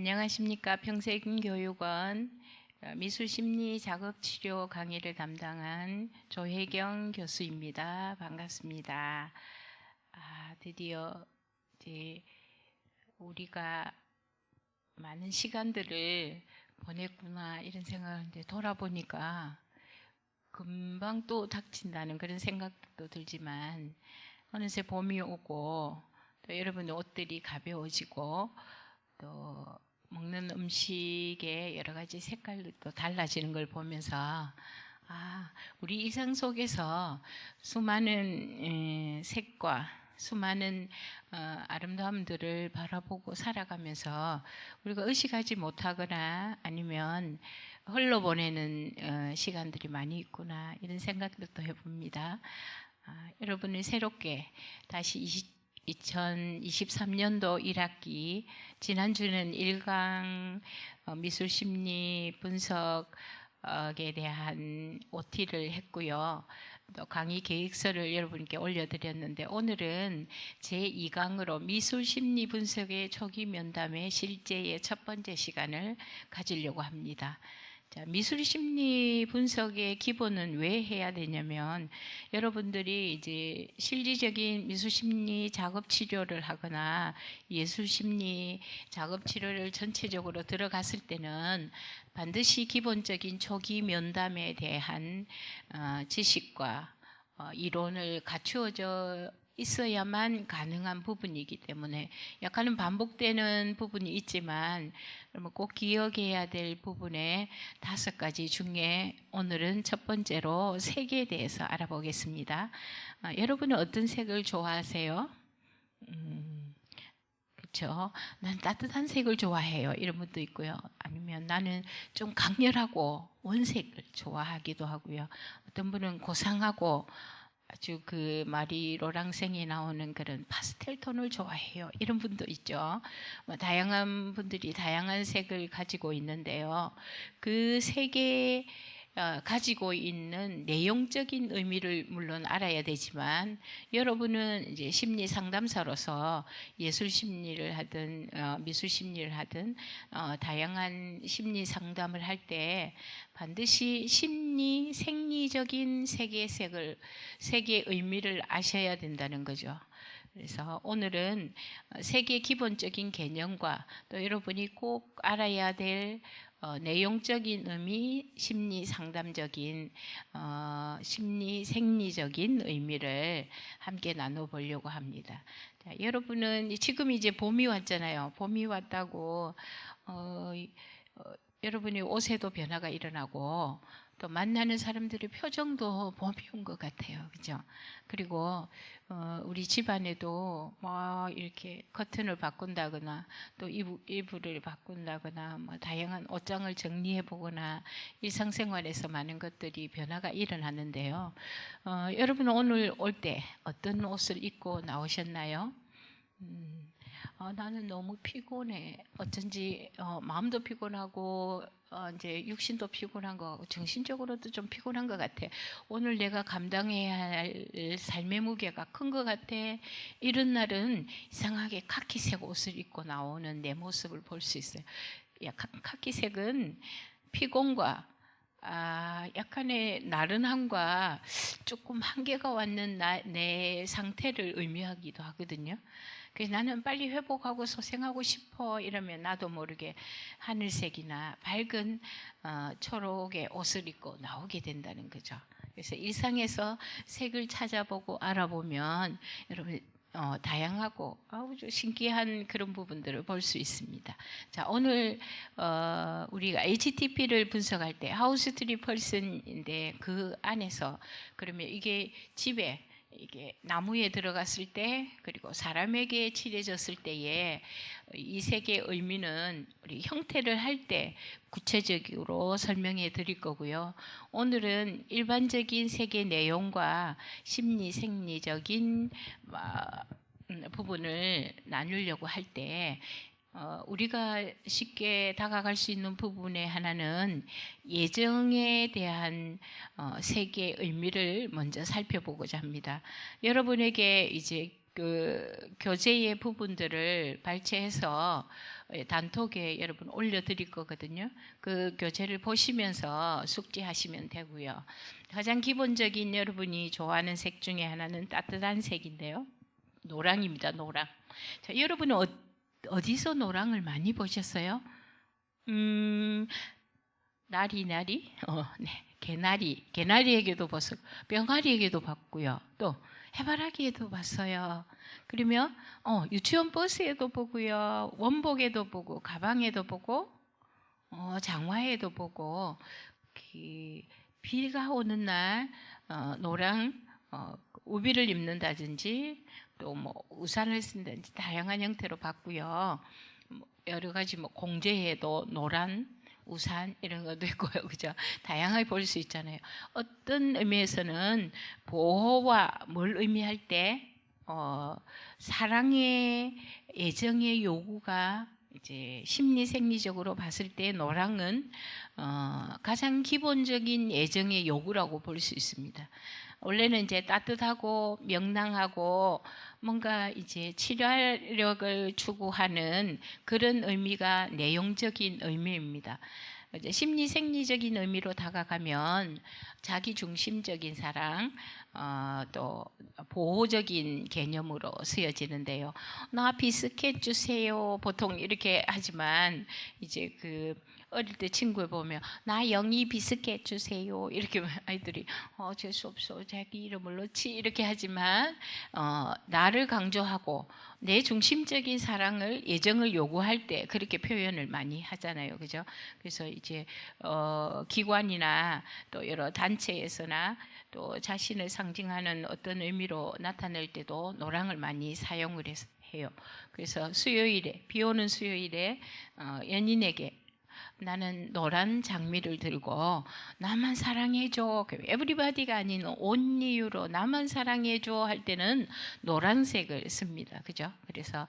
안녕하십니까. 평생교육원 미술심리 작업치료 강의를 담당한 조혜경 교수입니다. 반갑습니다. 드디어 이제 우리가 많은 시간들을 보냈구나 이런 생각을 이제 돌아보니까 금방 또 닥친다는 그런 생각도 들지만 어느새 봄이 오고 또 여러분의 옷들이 가벼워지고 또 먹는 음식의 여러 가지 색깔도 또 달라지는 걸 보면서 우리 일상 속에서 수많은 색과 수많은 아름다움들을 바라보고 살아가면서 우리가 의식하지 못하거나 아니면 흘러보내는 시간들이 많이 있구나 이런 생각도 또 해봅니다. 여러분을 새롭게 다시 2023년도 1학기 지난주는 1강 미술심리 분석에 대한 OT를 했고요. 또 강의 계획서를 여러분께 올려드렸는데 오늘은 제2강으로 미술심리 분석의 초기 면담의 실제의 첫 번째 시간을 가지려고 합니다. 자, 미술심리 분석의 기본은 왜 해야 되냐면 여러분들이 이제 실질적인 미술심리 작업 치료를 하거나 예술심리 작업 치료를 전체적으로 들어갔을 때는 반드시 기본적인 초기 면담에 대한 지식과 이론을 갖추어져 있어야만 가능한 부분이기 때문에 약간은 반복되는 부분이 있지만 꼭 기억해야 될 부분의 5가지 중에 오늘은 첫 번째로 색에 대해서 알아보겠습니다. 여러분은 어떤 색을 좋아하세요? 그렇죠? 난 따뜻한 색을 좋아해요. 이런 분도 있고요. 아니면 나는 좀 강렬하고 원색을 좋아하기도 하고요. 어떤 분은 고상하고 아주 그 마리 로랑생이 나오는 그런 파스텔 톤을 좋아해요. 이런 분도 있죠. 다양한 분들이 다양한 색을 가지고 있는데요. 그 색에 가지고 있는 내용적인 의미를 물론 알아야 되지만 여러분은 이제 심리 상담사로서 예술 심리를 하든 미술 심리를 하든 다양한 심리 상담을 할 때 반드시 심리 생리적인 색의 의미를 아셔야 된다는 거죠. 그래서 오늘은 색의 기본적인 개념과 또 여러분이 꼭 알아야 될 내용적인 의미, 심리 상담적인 심리 생리적인 의미를 함께 나눠보려고 합니다. 자, 여러분은 지금 이제 봄이 왔잖아요. 봄이 왔다고 여러분의 옷에도 변화가 일어나고 또 만나는 사람들의 표정도 봄이 온 것 같아요. 그죠? 그리고 우리 집안에도 뭐 이렇게 커튼을 바꾼다거나 또 이불을 바꾼다거나 뭐 다양한 옷장을 정리해 보거나 일상생활에서 많은 것들이 변화가 일어나는데요. 여러분은 오늘 올 때 어떤 옷을 입고 나오셨나요? 나는 너무 피곤해. 어쩐지 마음도 피곤하고 이제 육신도 피곤한 거 같고 정신적으로도 좀 피곤한 것 같아. 오늘 내가 감당해야 할 삶의 무게가 큰 것 같아. 이런 날은 이상하게 카키색 옷을 입고 나오는 내 모습을 볼 수 있어요. 카키색은 피곤과 약간의 나른함과 조금 한계가 왔는 내 상태를 의미하기도 하거든요. 그래서 나는 빨리 회복하고 소생하고 싶어 이러면 나도 모르게 하늘색이나 밝은 초록의 옷을 입고 나오게 된다는 거죠. 그래서 일상에서 색을 찾아보고 알아보면 여러분 다양하고 아주 신기한 그런 부분들을 볼 수 있습니다. 자, 오늘 우리가 HTP를 분석할 때 하우스 트리 펄슨인데 그 안에서 그러면 이게 집에 이게 나무에 들어갔을 때 그리고 사람에게 칠해졌을 때에 이 색의 의미는 우리 형태를 할 때 구체적으로 설명해 드릴 거고요. 오늘은 일반적인 색의 내용과 심리 생리적인 부분을 나누려고 할 때 우리가 쉽게 다가갈 수 있는 부분의 하나는 예정에 대한 색의 의미를 먼저 살펴보고자 합니다. 여러분에게 이제 그 교재의 부분들을 발췌해서 단톡에 여러분 올려드릴 거거든요. 그 교재를 보시면서 숙지하시면 되고요. 가장 기본적인 여러분이 좋아하는 색 중에 하나는 따뜻한 색인데요. 노랑입니다. 노랑. 자, 여러분은 어디서 노랑을 많이 보셨어요? 나리? 네. 개나리에게도 봤어요. 병아리에게도 봤고요. 또 해바라기에도 봤어요. 그러면 유치원 버스에도 보고요. 원복에도 보고 가방에도 보고 장화에도 보고 비가 오는 날 노랑 우비를 입는다든지 또 뭐 우산을 쓴다든지 다양한 형태로 봤고요. 여러 가지 뭐 공제에도 노란 우산 이런 것도 있고요. 그죠? 다양하게 볼 수 있잖아요. 어떤 의미에서는 보호와 뭘 의미할 때 사랑의 애정의 요구가 이제 심리 생리적으로 봤을 때 노랑은 가장 기본적인 애정의 요구라고 볼 수 있습니다. 원래는 이제 따뜻하고 명랑하고 뭔가 이제 치료력을 추구하는 그런 의미가 내용적인 의미입니다. 이제 심리 생리적인 의미로 다가가면 자기 중심적인 사랑, 또 보호적인 개념으로 쓰여지는데요. 나 비스켓 주세요. 보통 이렇게 하지만 이제 어릴 때 친구에 보면 나 영희 비스켓 주세요. 이렇게 아이들이 재수 없어. 자기 이름을 넣지 이렇게 하지만 나를 강조하고 내 중심적인 사랑을 애정을 요구할 때 그렇게 표현을 많이 하잖아요. 그죠? 그래서 이제 기관이나 또 여러 단체에서나 또 자신을 상징하는 어떤 의미로 나타낼 때도 노랑을 많이 사용을 해요. 그래서 수요일에 비 오는 수요일에 연인에게 나는 노란 장미를 들고 나만 사랑해줘. 에브리바디가 아닌 온 이유로 나만 사랑해줘 할 때는 노란색을 씁니다. 그죠? 그래서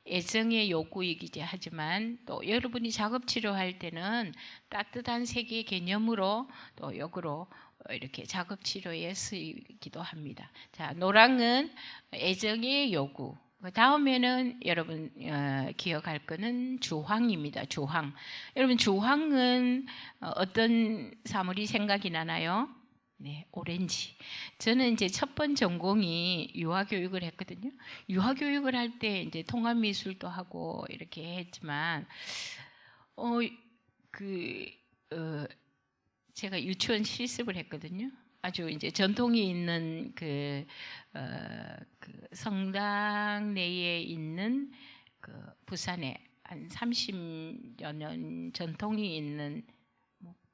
애정의 요구이기도 하지만 또 여러분이 작업 치료할 때는 따뜻한 색의 개념으로 또 역으로 이렇게 작업 치료에 쓰이기도 합니다. 자, 노랑은 애정의 요구. 다음에는 여러분 기억할 거는 주황입니다. 주황. 여러분 주황은 어떤 사물이 생각이 나나요? 네, 오렌지. 저는 이제 첫 번 전공이 유아교육을 했거든요. 유아교육을 할 때 이제 통합미술도 하고 이렇게 했지만 제가 유치원 실습을 했거든요. 아주 이제 전통이 있는 그 성당 내에 있는 부산에 한 30여 년 전통이 있는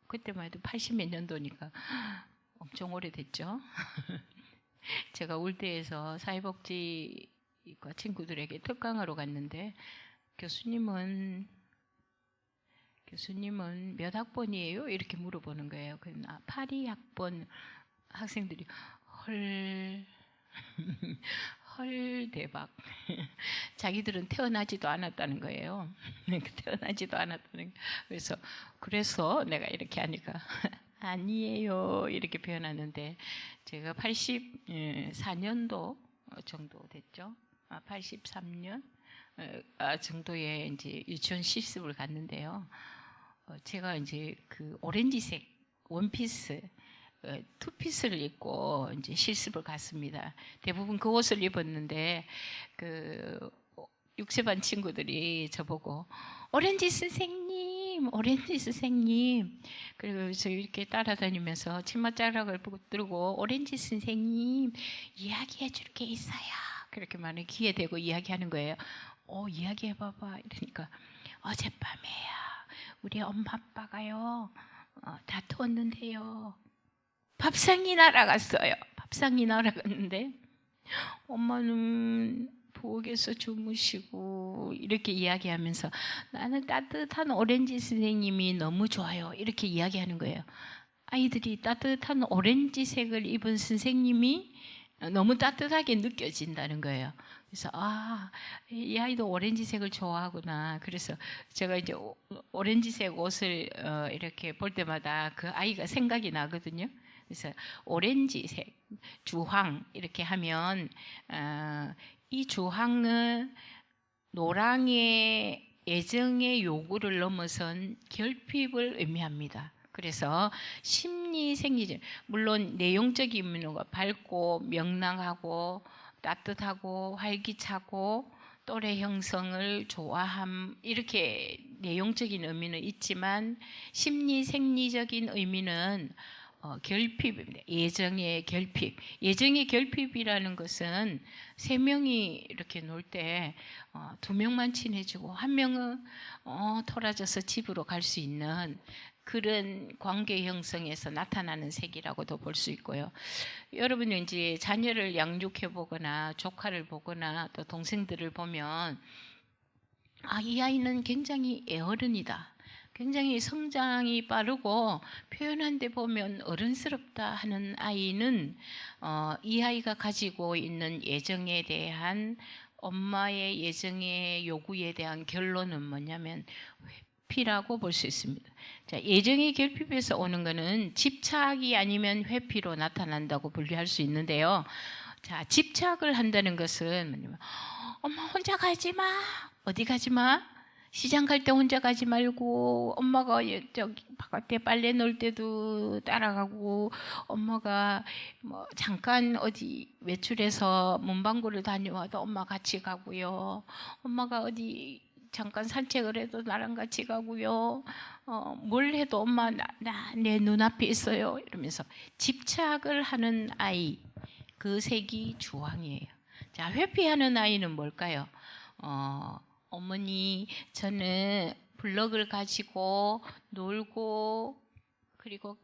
그때만 해도 80몇 년도니까 엄청 오래됐죠. 제가 울대에서 사회복지과 친구들에게 특강하러 갔는데 교수님은 몇 학번이에요? 이렇게 물어보는 거예요. 82학번 학생들이 헐 대박. 자기들은 태어나지도 않았다는 거예요. 태어나지도 않았다는 거예요. 그래서 내가 이렇게 하니까 아니에요 이렇게 표현하는데 제가 84년도 정도 됐죠. 83년 정도에 이제 유치원 실습을 갔는데요. 제가 이제 오렌지색 원피스 투피스를 입고 이제 실습을 갔습니다. 대부분 그 옷을 입었는데 6세반 친구들이 저보고 오렌지 선생님 그래서 이렇게 따라다니면서 치맛자락을 들고 오렌지 선생님 이야기해 줄 게 있어요. 그렇게 많이 귀에 대고 이야기하는 거예요. 이야기해봐봐 이러니까 어젯밤에요 우리 엄마 아빠가요 다투었는데요 밥상이 날아갔어요. 밥상이 날아갔는데 엄마는 부엌에서 주무시고 이렇게 이야기하면서 나는 따뜻한 오렌지 선생님이 너무 좋아요 이렇게 이야기하는 거예요. 아이들이 따뜻한 오렌지색을 입은 선생님이 너무 따뜻하게 느껴진다는 거예요. 그래서 이 아이도 오렌지색을 좋아하구나. 그래서 제가 이제 오렌지색 옷을 이렇게 볼 때마다 그 아이가 생각이 나거든요. 그래서 오렌지색, 주황 이렇게 하면 이 주황은 노랑의 애정의 요구를 넘어선 결핍을 의미합니다. 그래서 심리 생리적, 물론 내용적인 의미가 밝고 명랑하고 따뜻하고 활기차고 또래 형성을 좋아함, 이렇게 내용적인 의미는 있지만 심리 생리적인 의미는 결핍입니다. 애정의 결핍. 애정의 결핍이라는 것은 세 명이 이렇게 놀 때 두 명만 친해지고 한 명은 토라져서 집으로 갈 수 있는 그런 관계 형성에서 나타나는 색이라고도 볼 수 있고요. 여러분이 이제 자녀를 양육해 보거나 조카를 보거나 또 동생들을 보면 이 아이는 굉장히 애어른이다. 굉장히 성장이 빠르고 표현한 데 보면 어른스럽다 하는 아이는 이 아이가 가지고 있는 애정에 대한 엄마의 애정의 요구에 대한 결론은 뭐냐면 회피라고 볼 수 있습니다. 자, 애정의 결핍에서 오는 것은 집착이 아니면 회피로 나타난다고 분류할 수 있는데요. 자, 집착을 한다는 것은 뭐냐면 엄마 혼자 가지 마. 어디 가지 마? 시장 갈 때 혼자 가지 말고 엄마가 저기 바깥에 빨래 넣을 때도 따라가고 엄마가 뭐 잠깐 어디 외출해서 문방구를 다녀와도 엄마 같이 가고요. 엄마가 어디 잠깐 산책을 해도 나랑 같이 가고요. 뭘 해도 엄마 내 눈앞에 있어요. 이러면서 집착을 하는 아이, 그 색이 주황이에요. 자, 회피하는 아이는 뭘까요? 어머니, 저는 블럭을 가지고 놀고 그리고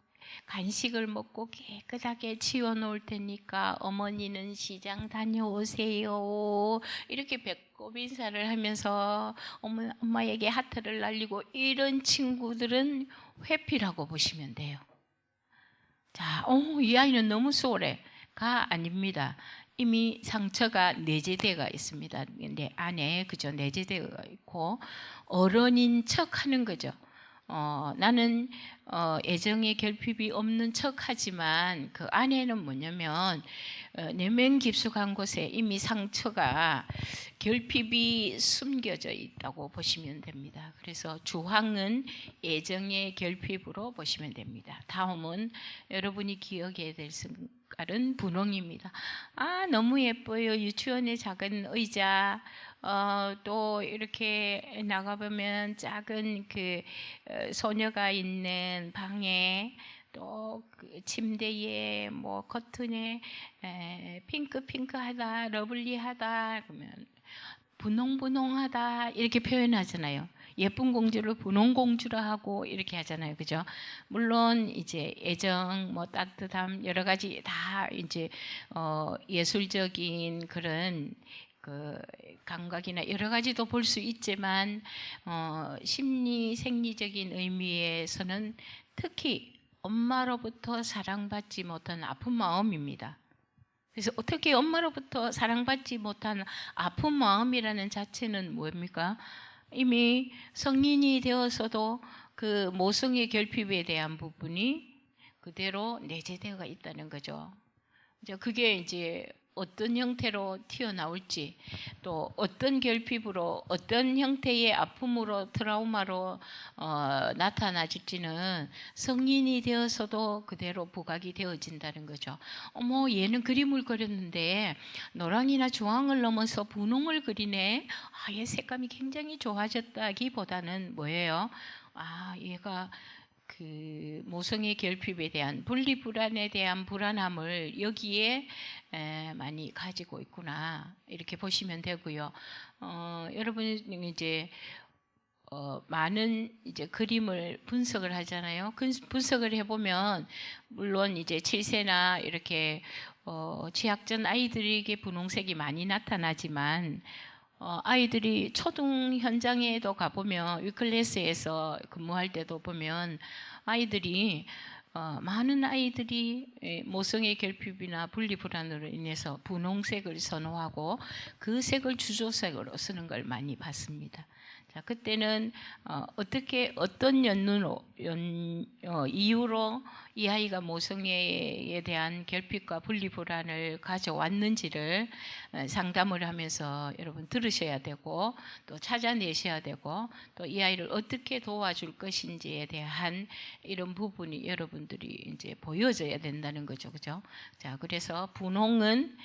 간식을 먹고 깨끗하게 치워놓을 테니까 어머니는 시장 다녀오세요. 이렇게 배꼽 인사를 하면서 엄마에게 하트를 날리고 이런 친구들은 회피라고 보시면 돼요. 자, 이 아이는 너무 소홀해가 아닙니다. 이미 상처가 내재되어 있습니다. 내 안에 그죠, 내재되어 있고 어른인 척하는 거죠. 나는 애정의 결핍이 없는 척하지만 그 안에는 뭐냐면 내면 깊숙한 곳에 이미 상처가 결핍이 숨겨져 있다고 보시면 됩니다. 그래서 주황은 애정의 결핍으로 보시면 됩니다. 다음은 여러분이 기억해야 될 색깔은 분홍입니다. 너무 예뻐요. 유치원의 작은 의자, 또 이렇게 나가보면 작은 그 소녀가 있는 방에 또 그 침대에 뭐 커튼에 핑크핑크하다, 러블리하다 그러면 분홍분홍하다 이렇게 표현하잖아요. 예쁜 공주를 분홍공주라 하고 이렇게 하잖아요. 그죠? 물론 이제 애정, 뭐 따뜻함 여러 가지 다 이제 예술적인 그런 그 감각이나 여러 가지도 볼 수 있지만 심리 생리적인 의미에서는 특히 엄마로부터 사랑받지 못한 아픈 마음입니다. 그래서 어떻게 엄마로부터 사랑받지 못한 아픈 마음이라는 자체는 뭡니까? 이미 성인이 되어서도 그 모성의 결핍에 대한 부분이 그대로 내재되어 있다는 거죠. 그게 이제 어떤 형태로 튀어나올지 또 어떤 결핍으로 어떤 형태의 아픔으로 트라우마로 나타나질지는 성인이 되어서도 그대로 부각이 되어진다는 거죠. 얘는 그림을 그렸는데 노랑이나 주황을 넘어서 분홍을 그리네. 얘 색감이 굉장히 좋아졌다기보다는 뭐예요? 얘가 그 모성의 결핍에 대한 분리불안에 대한 불안함을 여기에 많이 가지고 있구나 이렇게 보시면 되고요. 여러분이 이제 많은 이제 그림을 분석을 하잖아요. 분석을 해보면 물론 이제 7세나 이렇게 취약전 아이들에게 분홍색이 많이 나타나지만 아이들이 초등 현장에도 가보면 위클래스에서 근무할 때도 보면 아이들이 많은 아이들이 모성의 결핍이나 분리불안으로 인해서 분홍색을 선호하고 그 색을 주조색으로 쓰는 걸 많이 봤습니다. 자, 그때는 어떻게 어떤 이유로 이 아이가 모성애에 대한 결핍과 분리불안을 가져왔는지를 상담을 하면서 여러분 들으셔야 되고 또 찾아내셔야 되고 또 이 아이를 어떻게 도와줄 것인지에 대한 이런 부분이 여러분들이 이제 보여져야 된다는 거죠, 그죠? 자, 그래서 분홍은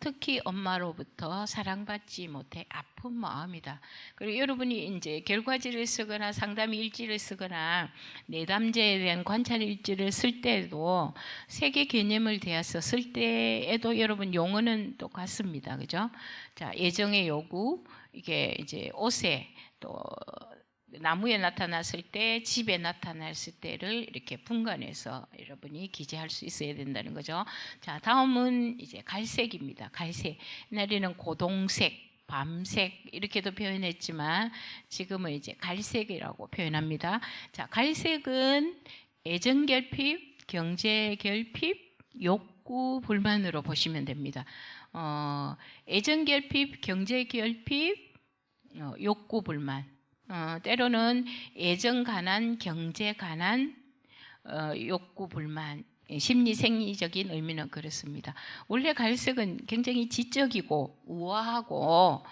특히 엄마로부터 사랑받지 못해 아픈 마음이다. 그리고 여러분이 이제 결과지를 쓰거나 상담 일지를 쓰거나 내담제에 대한 관찰 일지를 쓸 때에도 세계 개념을 대해서 쓸 때에도 여러분 용어는 똑같습니다, 그죠? 자, 애정의 요구, 이게 이제 옷에 또 나무에 나타났을 때, 집에 나타났을 때를 이렇게 분간해서 여러분이 기재할 수 있어야 된다는 거죠. 자, 다음은 이제 갈색입니다. 갈색. 옛날에는 고동색, 밤색 이렇게도 표현했지만 지금은 이제 갈색이라고 표현합니다. 자, 갈색은 애정결핍, 경제결핍, 욕구불만으로 보시면 됩니다. 애정결핍, 경제결핍, 욕구불만. 때로는 애정 가난, 경제 가난, 욕구 불만, 심리 생리적인 의미는 그렇습니다. 원래 갈색은 굉장히 지적이고 우아하고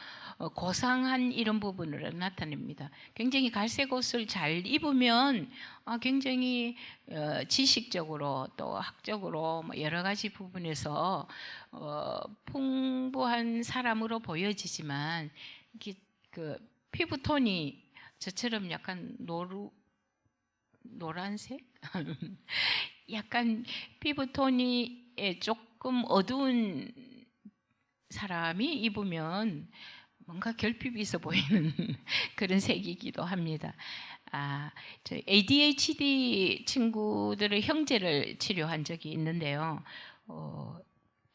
고상한 이런 부분으로 나타냅니다. 굉장히 갈색 옷을 잘 입으면 굉장히 지식적으로 또 학적으로 여러 가지 부분에서 풍부한 사람으로 보여지지만 그 피부톤이 저처럼 약간 노란색? 약간 피부톤이 조금 어두운 사람이 입으면 뭔가 결핍이 있어 보이는 그런 색이기도 합니다. 저 ADHD 친구들의 형제를 치료한 적이 있는데요.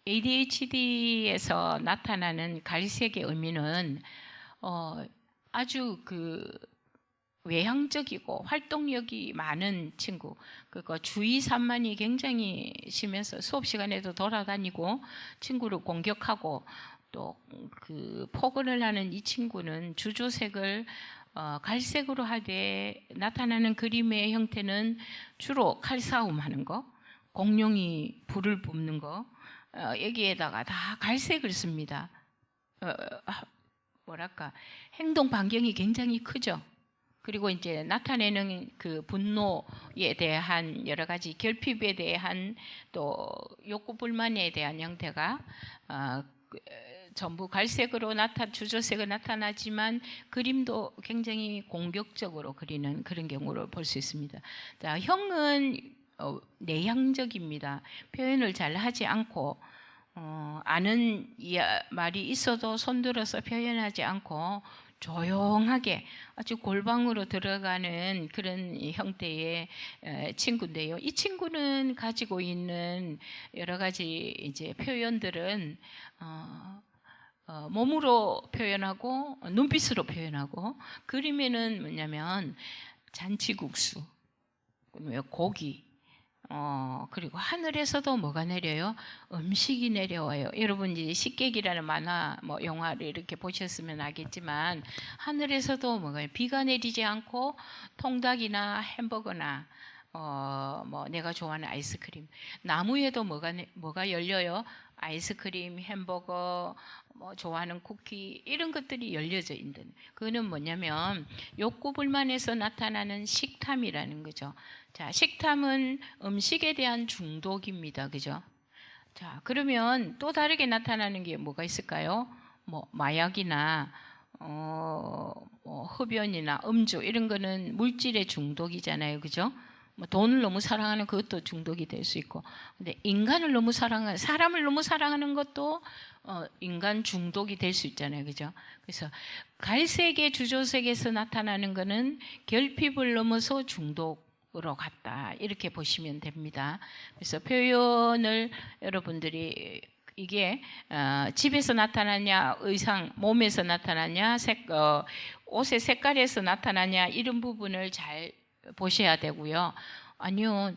ADHD에서 나타나는 갈색의 의미는 아주 외향적이고 활동력이 많은 친구, 그리고 주의 산만이 굉장히 심해서 수업 시간에도 돌아다니고 친구를 공격하고 또 폭언을 하는 이 친구는 주조색을 갈색으로 하되 나타나는 그림의 형태는 주로 칼싸움하는 거, 공룡이 불을 뿜는 거, 여기에다가 다 갈색을 씁니다. 뭐랄까, 행동 반경이 굉장히 크죠. 그리고 이제 나타내는 그 분노에 대한 여러 가지 결핍에 대한 또 욕구 불만에 대한 형태가 전부 갈색으로 주조색으로 나타나지만 그림도 굉장히 공격적으로 그리는 그런 경우를 볼 수 있습니다. 자, 형은 내향적입니다. 표현을 잘 하지 않고 아는 말이 있어도 손들어서 표현하지 않고 조용하게 아주 골방으로 들어가는 그런 형태의 친구인데요. 이 친구는 가지고 있는 여러 가지 이제 표현들은 몸으로 표현하고 눈빛으로 표현하고 그림에는 뭐냐면 잔치국수, 고기, 그리고 하늘에서도 뭐가 내려요? 음식이 내려와요. 여러분 이제 식객이라는 만화 영화를 이렇게 보셨으면 알겠지만 하늘에서도 뭐가 비가 내리지 않고 통닭이나 햄버거나 내가 좋아하는 아이스크림, 나무에도 뭐가 열려요? 아이스크림, 햄버거, 좋아하는 쿠키 이런 것들이 열려져 있는. 그거는 뭐냐면 욕구불만에서 나타나는 식탐이라는 거죠. 자, 식탐은 음식에 대한 중독입니다. 그죠? 자, 그러면 또 다르게 나타나는 게 뭐가 있을까요? 마약이나 흡연이나 음주 이런 거는 물질의 중독이잖아요. 그죠? 돈을 너무 사랑하는 그것도 중독이 될 수 있고, 근데 인간을 너무 사랑하는, 사람을 너무 사랑하는 것도 인간 중독이 될 수 있잖아요. 그죠? 그래서 갈색의 주조색에서 나타나는 거는 결핍을 넘어서 중독으로 갔다. 이렇게 보시면 됩니다. 그래서 표현을 여러분들이 이게 집에서 나타나냐, 의상, 몸에서 나타나냐, 옷의 색깔에서 나타나냐 이런 부분을 잘 보셔야 되고요. 아니요,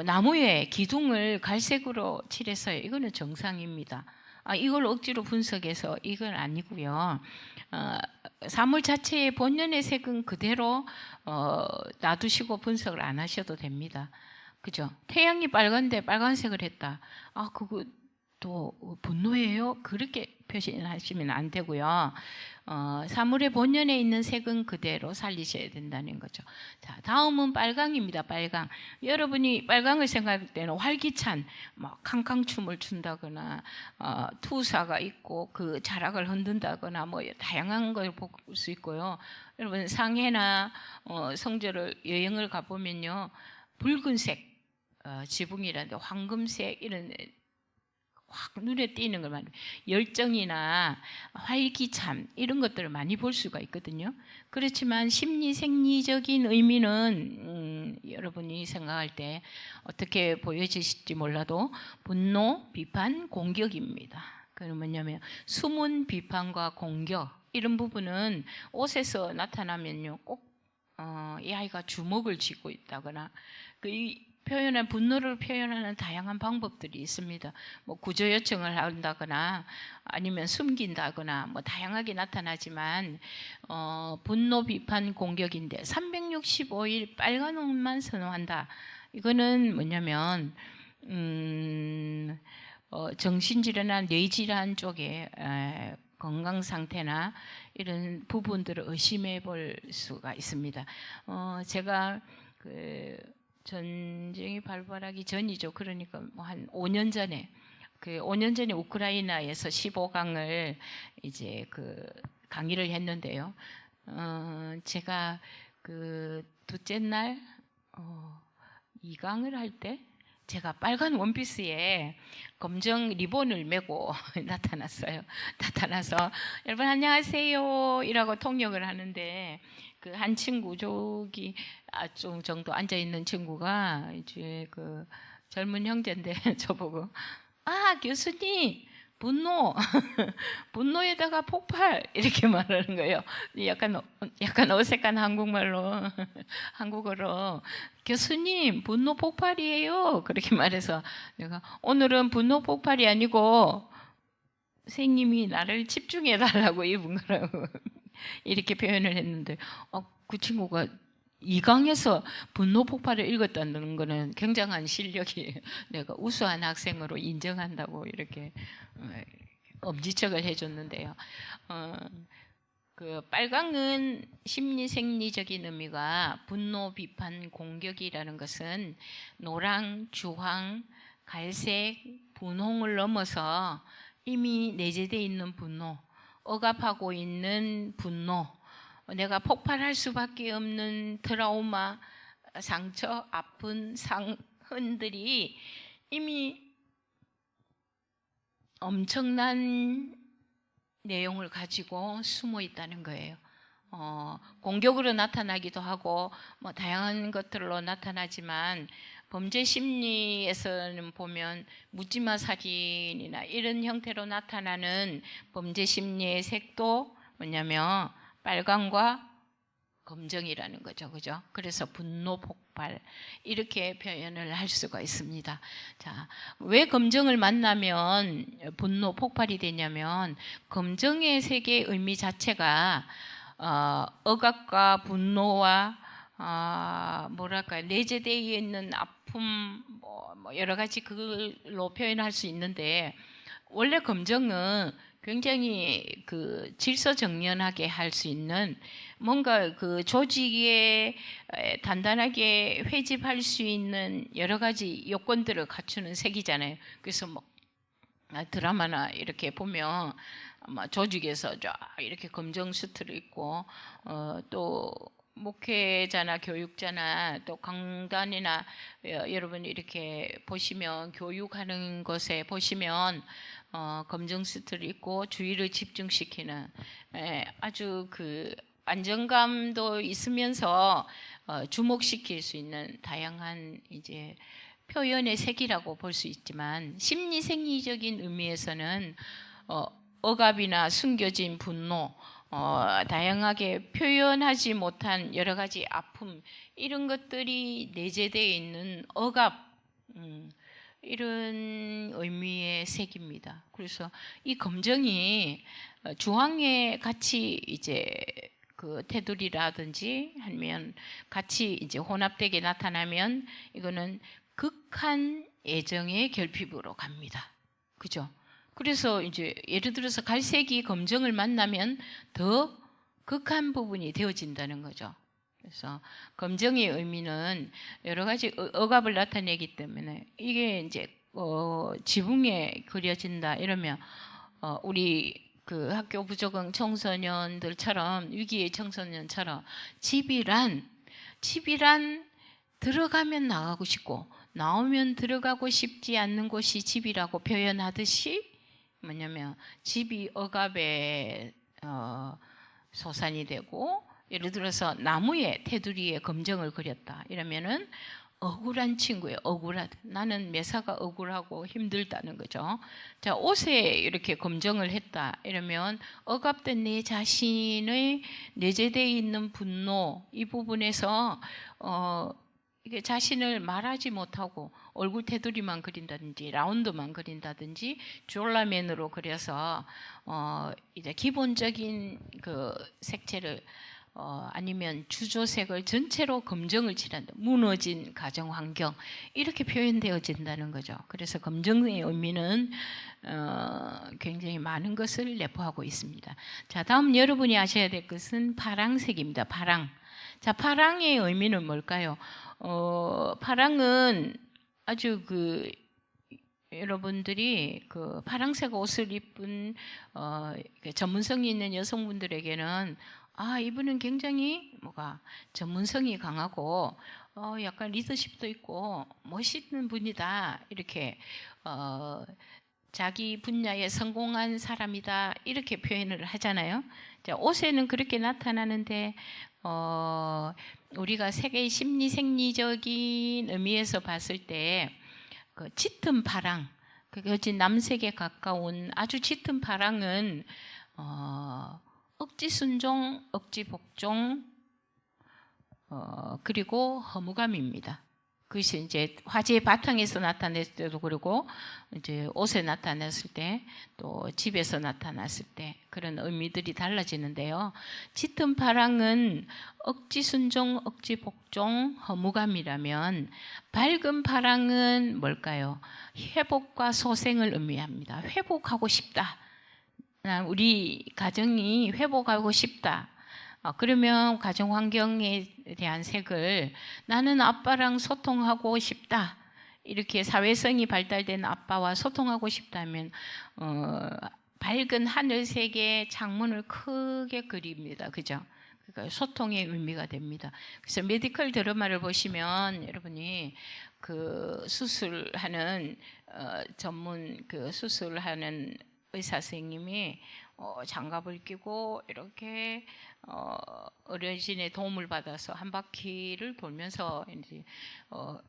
나무에 기둥을 갈색으로 칠했어요. 이거는 정상입니다. 이걸 억지로 분석해서 이건 아니고요. 사물 자체의 본연의 색은 그대로 놔두시고 분석을 안 하셔도 됩니다. 그죠? 태양이 빨간데 빨간색을 했다. 아, 그거 또 분노예요? 그렇게 표현하시면 안 되고요. 사물의 본연에 있는 색은 그대로 살리셔야 된다는 거죠. 자, 다음은 빨강입니다. 빨강. 여러분이 빨강을 생각할 때는 활기찬, 막 캉캉춤을 춘다거나 투사가 있고 그 자락을 흔든다거나 뭐 다양한 걸 볼 수 있고요. 여러분 상해나 성저를 여행을 가보면요, 붉은색 지붕이라든지 황금색 이런 확 눈에 띄는 걸 많이, 열정이나 활기참 이런 것들을 많이 볼 수가 있거든요. 그렇지만 심리 생리적인 의미는 여러분이 생각할 때 어떻게 보여지실지 몰라도 분노, 비판, 공격입니다. 그건 뭐냐면 숨은 비판과 공격 이런 부분은 옷에서 나타나면요 꼭 이 아이가 주먹을 쥐고 있다거나 표현한 분노를 표현하는 다양한 방법들이 있습니다. 뭐 구조 요청을 한다거나 아니면 숨긴다거나 뭐 다양하게 나타나지만 분노, 비판, 공격인데 365일 빨간 옷만 선호한다. 이거는 뭐냐면 정신질환이나 뇌질환 쪽에 건강 상태나 이런 부분들을 의심해 볼 수가 있습니다. 제가 전쟁이 발발하기 전이죠. 그러니까 뭐 한 5년 전에 5년 전에 우크라이나에서 15강을 이제 강의를 했는데요. 제가 둘째 날 2강을 할 때 제가 빨간 원피스에 검정 리본을 메고 나타나서 여러분 안녕하세요 이라고 통역을 하는데 한 친구 저기 좀 정도 앉아 있는 친구가 이제 젊은 형제인데 저보고 교수님 분노에다가 폭발 이렇게 말하는 거예요. 약간 어색한 한국어로 교수님 분노 폭발이에요 그렇게 말해서 내가 오늘은 분노 폭발이 아니고 선생님이 나를 집중해 달라고 입은 거라고 이렇게 표현을 했는데 그 친구가 2강에서 분노 폭발을 읽었다는 거는 굉장한 실력이에요. 내가 우수한 학생으로 인정한다고 이렇게 엄지척을 해줬는데요. 빨강은 심리 생리적인 의미가 분노, 비판, 공격이라는 것은 노랑, 주황, 갈색, 분홍을 넘어서 이미 내재되어 있는 분노, 억압하고 있는 분노, 내가 폭발할 수밖에 없는 트라우마, 상처, 아픈 흔들이 이미 엄청난 내용을 가지고 숨어 있다는 거예요. 공격으로 나타나기도 하고 뭐 다양한 것들로 나타나지만 범죄 심리에서는 보면 묻지마 살인이나 이런 형태로 나타나는 범죄 심리의 색도 뭐냐면 빨강과 검정이라는 거죠. 그죠? 그래서 분노 폭발 이렇게 표현을 할 수가 있습니다. 자, 왜 검정을 만나면 분노 폭발이 되냐면 검정의 색의 의미 자체가 억압과 분노와 내재되어 있는 아픔 뭐 여러 가지 그걸로 표현할 수 있는데 원래 검정은 굉장히 질서정연하게 할 수 있는 뭔가 조직에 단단하게 회집할 수 있는 여러 가지 요건들을 갖추는 색이잖아요. 그래서 뭐 드라마나 이렇게 보면 아마 조직에서 쫙 이렇게 검정 수트를 입고 또 목회자나 교육자나 또 강단이나 여러분 이렇게 보시면 교육하는 곳에 보시면 검정 수트를 입고 주의를 집중시키는 아주 안정감도 있으면서 주목시킬 수 있는 다양한 이제 표현의 색이라고 볼 수 있지만 심리 생리적인 의미에서는 억압이나 숨겨진 분노, 다양하게 표현하지 못한 여러 가지 아픔 이런 것들이 내재되어 있는 억압 이런 의미의 색입니다. 그래서 이 검정이 주황에 같이 이제 그 테두리라든지 아니면 같이 이제 혼합되게 나타나면 이거는 극한 애정의 결핍으로 갑니다. 그죠? 그래서 이제 예를 들어서 갈색이 검정을 만나면 더 극한 부분이 되어진다는 거죠. 그래서 검정의 의미는 여러 가지 억압을 나타내기 때문에 이게 이제 지붕에 그려진다 이러면 우리 그 학교 부적응 청소년들처럼 위기의 청소년처럼 집이란 들어가면 나가고 싶고 나오면 들어가고 싶지 않는 곳이 집이라고 표현하듯이 뭐냐면 집이 억압의 소산이 되고 예를 들어서 나무에 테두리에 검정을 그렸다 이러면은 억울한 친구예요. 나는 매사가 억울하고 힘들다는 거죠. 자, 옷에 이렇게 검정을 했다 이러면 억압된 내 자신의 내재되어 있는 분노 이 부분에서 이게 자신을 말하지 못하고 얼굴 테두리만 그린다든지 라운드만 그린다든지 졸라맨으로 그려서 이제 기본적인 그 색채를 아니면 주조색을 전체로 검정을 칠한다. 무너진 가정 환경 이렇게 표현되어진다는 거죠. 그래서 검정의 의미는 굉장히 많은 것을 내포하고 있습니다. 자, 다음 여러분이 아셔야 될 것은 파랑색입니다. 파랑. 자, 파랑의 의미는 뭘까요? 파랑은 아주 그 여러분들이 그 파랑색 옷을 입은 전문성이 있는 여성분들에게는 이분은 굉장히 전문성이 강하고 약간 리더십도 있고 멋있는 분이다 이렇게 자기 분야에 성공한 사람이다 이렇게 표현을 하잖아요. 자, 옷에는 그렇게 나타나는데 우리가 세계의 심리 생리적인 의미에서 봤을 때 그 짙은 파랑, 그게 남색에 가까운 아주 짙은 파랑은 억지 순종, 억지 복종, 그리고 허무감입니다. 그것이 이제 화제의 바탕에서 나타냈을 때도 그러고 이제 옷에 나타났을 때 또 집에서 나타났을 때 그런 의미들이 달라지는데요. 짙은 파랑은 억지 순종, 억지 복종, 허무감이라면 밝은 파랑은 뭘까요? 회복과 소생을 의미합니다. 회복하고 싶다. 우리 가정이 회복하고 싶다. 그러면 가정 환경에 대한 색을 나는 아빠랑 소통하고 싶다. 이렇게 사회성이 발달된 아빠와 소통하고 싶다면 밝은 하늘색의 창문을 크게 그립니다. 그죠? 그러니까 소통의 의미가 됩니다. 그래서 메디컬 드라마를 보시면 여러분이 그 수술하는 전문 그 수술하는 의사 선생님이 장갑을 끼고 이렇게 의료진의 도움을 받아서 한 바퀴를 돌면서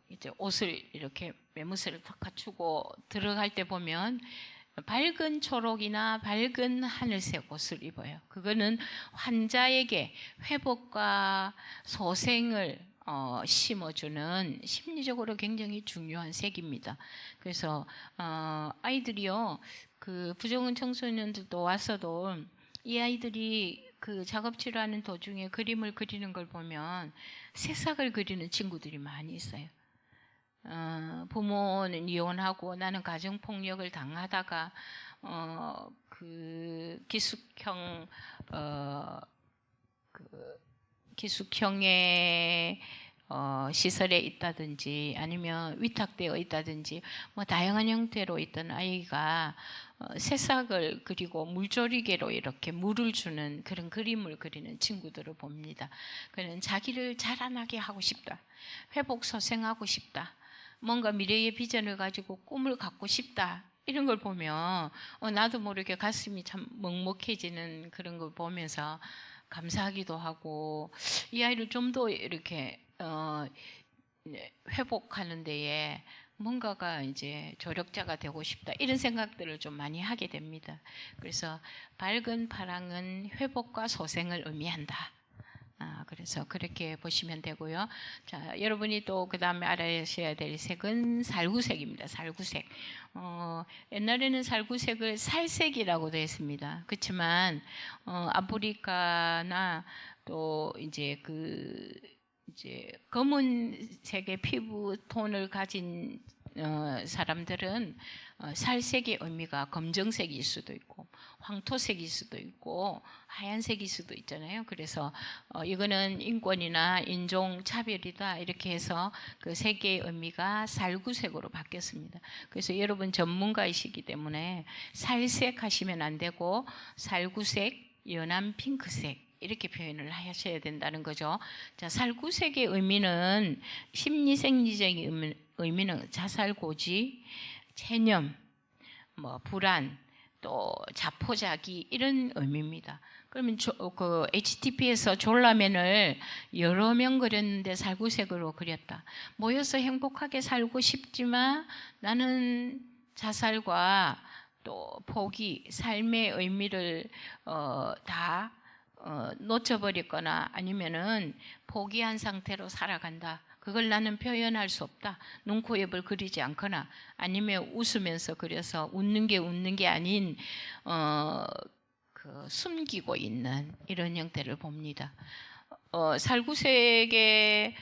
이제 옷을 이렇게 매무새를 탁 갖추고 들어갈 때 보면 밝은 초록이나 밝은 하늘색 옷을 입어요. 그거는 환자에게 회복과 소생을 심어주는 심리적으로 굉장히 중요한 색입니다. 그래서 아이들이요, 그 부정은 청소년들도 와서도 이 아이들이 그 작업 치료하는 도중에 그림을 그리는 걸 보면 새싹을 그리는 친구들이 많이 있어요. 부모는 이혼하고 나는 가정폭력을 당하다가 그 기숙형의 시설에 있다든지 아니면 위탁되어 있다든지 뭐 다양한 형태로 있던 아이가 새싹을 그리고 물조리개로 이렇게 물을 주는 그런 그림을 그리는 친구들을 봅니다. 그는 자기를 자라나게 하고 싶다. 회복 소생하고 싶다. 뭔가 미래의 비전을 가지고 꿈을 갖고 싶다. 이런 걸 보면 나도 모르게 가슴이 참 먹먹해지는 그런 걸 보면서 감사하기도 하고 이 아이를 좀 더 이렇게 회복하는 데에 뭔가가 이제 조력자가 되고 싶다 이런 생각들을 좀 많이 하게 됩니다. 그래서 밝은 파랑은 회복과 소생을 의미한다. 그래서 그래서 그렇게 보시면 되고요. 자, 여러분이 또 그 다음에 알아셔야 될 색은 살구색입니다. 살구색. 옛날에는 살구색을 살색이라고도 했습니다. 그렇지만 아프리카나 또 이제 이제 검은색의 피부 톤을 가진 사람들은 살색의 의미가 검정색일 수도 있고 황토색일 수도 있고 하얀색일 수도 있잖아요. 그래서 이거는 인권이나 인종 차별이다 이렇게 해서 그 색의 의미가 살구색으로 바뀌었습니다. 그래서 여러분 전문가이시기 때문에 살색 하시면 안 되고 살구색, 연한 핑크색 이렇게 표현을 하셔야 된다는 거죠. 자, 살구색의 의미는 심리생리적인 의미는 자살고지, 체념, 불안, 또 자포자기 이런 의미입니다. 그러면 그 HTP에서 졸라맨을 여러 명 그렸는데 살구색으로 그렸다. 모여서 행복하게 살고 싶지만 나는 자살과 또 포기, 삶의 의미를 다 놓쳐버렸거나 아니면은 포기한 상태로 살아간다. 그걸 나는 표현할 수 없다. 눈, 코, 입을 그리지 않거나 아니면 웃으면서 그려서 웃는 게 아닌 숨기고 있는 이런 형태를 봅니다. 살구색의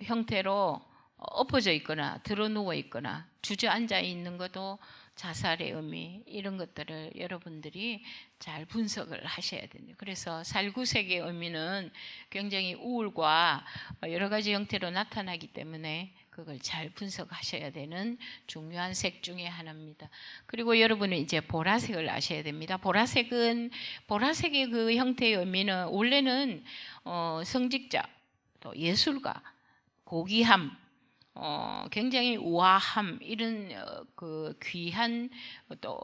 형태로 엎어져 있거나 드러누워 있거나 주저앉아 있는 것도 자살의 의미 이런 것들을 여러분들이 잘 분석을 하셔야 됩니다. 그래서 살구색의 의미는 굉장히 우울과 여러 가지 형태로 나타나기 때문에 그걸 잘 분석하셔야 되는 중요한 색 중에 하나입니다. 그리고 여러분은 이제 보라색을 아셔야 됩니다. 보라색의 그 형태의 의미는 원래는 성직자, 또 예술가, 고귀함, 굉장히 우아함 이런 그 귀한 또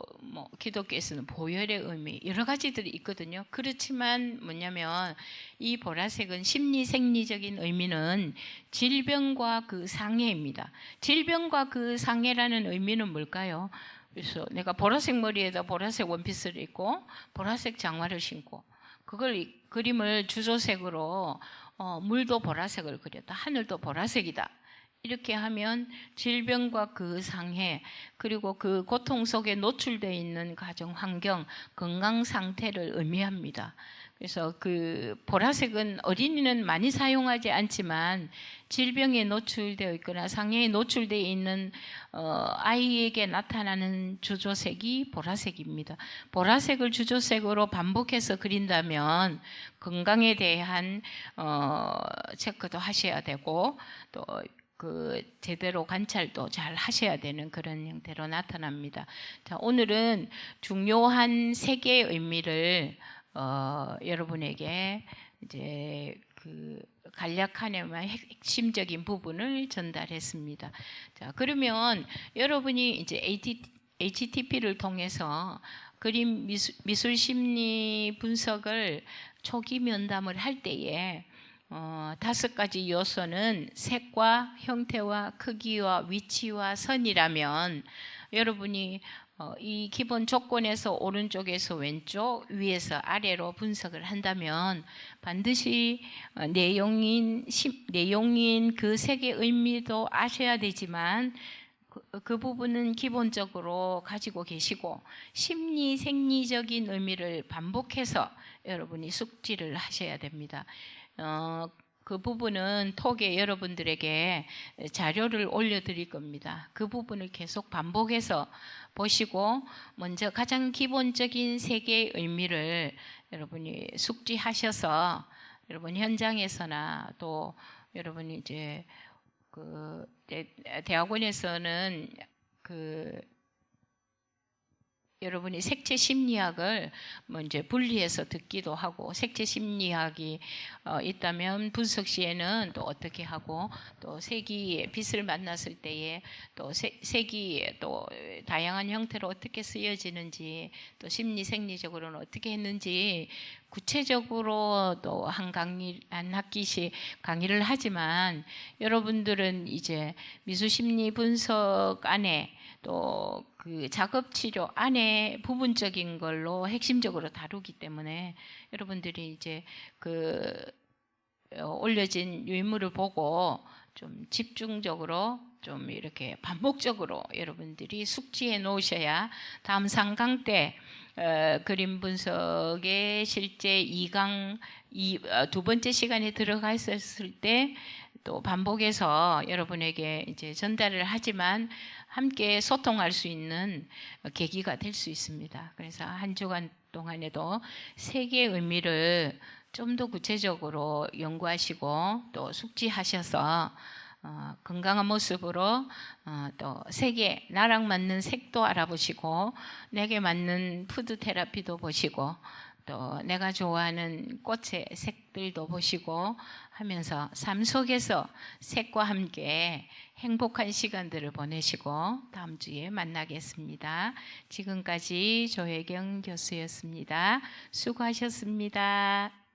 기독교에서는 보혈의 의미 여러 가지들이 있거든요. 그렇지만 뭐냐면 이 보라색은 심리생리적인 의미는 질병과 그 상해입니다. 질병과 그 상해라는 의미는 뭘까요? 그래서 내가 보라색 머리에다 보라색 원피스를 입고 보라색 장화를 신고 그림을 주조색으로 물도 보라색을 그렸다. 하늘도 보라색이다. 이렇게 하면 질병과 그 상해 그리고 그 고통 속에 노출되어 있는 가정 환경, 건강 상태를 의미합니다. 그래서 그 보라색은 어린이는 많이 사용하지 않지만 질병에 노출되어 있거나 상해에 노출되어 있는 아이에게 나타나는 주조색이 보라색입니다. 보라색을 주조색으로 반복해서 그린다면 건강에 대한 체크도 하셔야 되고 또 제대로 관찰도 잘 하셔야 되는 그런 형태로 나타납니다. 자, 오늘은 중요한 세 개의 의미를 여러분에게 이제 간략하네만 핵심적인 부분을 전달했습니다. 자, 그러면 여러분이 이제 HTP를 통해서 그림 미술 심리 분석을 초기 면담을 할 때에 5가지 요소는 색과 형태와 크기와 위치와 선이라면 여러분이 이 기본 조건에서 오른쪽에서 왼쪽, 위에서 아래로 분석을 한다면 반드시 내용인 그 색의 의미도 아셔야 되지만 그 부분은 기본적으로 가지고 계시고 심리 생리적인 의미를 반복해서 여러분이 숙지를 하셔야 됩니다. 그 부분은 톡에 여러분들에게 자료를 올려드릴 겁니다. 그 부분을 계속 반복해서 보시고 먼저 가장 기본적인 세 개의 의미를 여러분이 숙지하셔서 여러분 현장에서나 또 여러분이 이제 대학원에서는 여러분이 색채 심리학을 이제 분리해서 듣기도 하고 색채 심리학이 있다면 분석 시에는 또 어떻게 하고 또 색이 빛을 만났을 때에 또 색이 또 다양한 형태로 어떻게 쓰여지는지 또 심리 생리적으로는 어떻게 했는지 구체적으로 또 한 학기씩 강의를 하지만 여러분들은 이제 미술 심리 분석 안에 또 그 작업 치료 안에 부분적인 걸로 핵심적으로 다루기 때문에 여러분들이 이제 올려진 유인물을 보고 좀 집중적으로 좀 이렇게 반복적으로 여러분들이 숙지해 놓으셔야 다음 3강 때 그림 분석의 실제 2강 두 번째 시간에 들어갔을 때 또 반복해서 여러분에게 이제 전달을 하지만 함께 소통할 수 있는 계기가 될 수 있습니다. 그래서 한 주간 동안에도 색의 의미를 좀 더 구체적으로 연구하시고 또 숙지하셔서 건강한 모습으로 또 색에 나랑 맞는 색도 알아보시고 내게 맞는 푸드 테라피도 보시고 또 내가 좋아하는 꽃의 색들도 보시고 하면서 삶 속에서 색과 함께 행복한 시간들을 보내시고 다음 주에 만나겠습니다. 지금까지 조혜경 교수였습니다. 수고하셨습니다.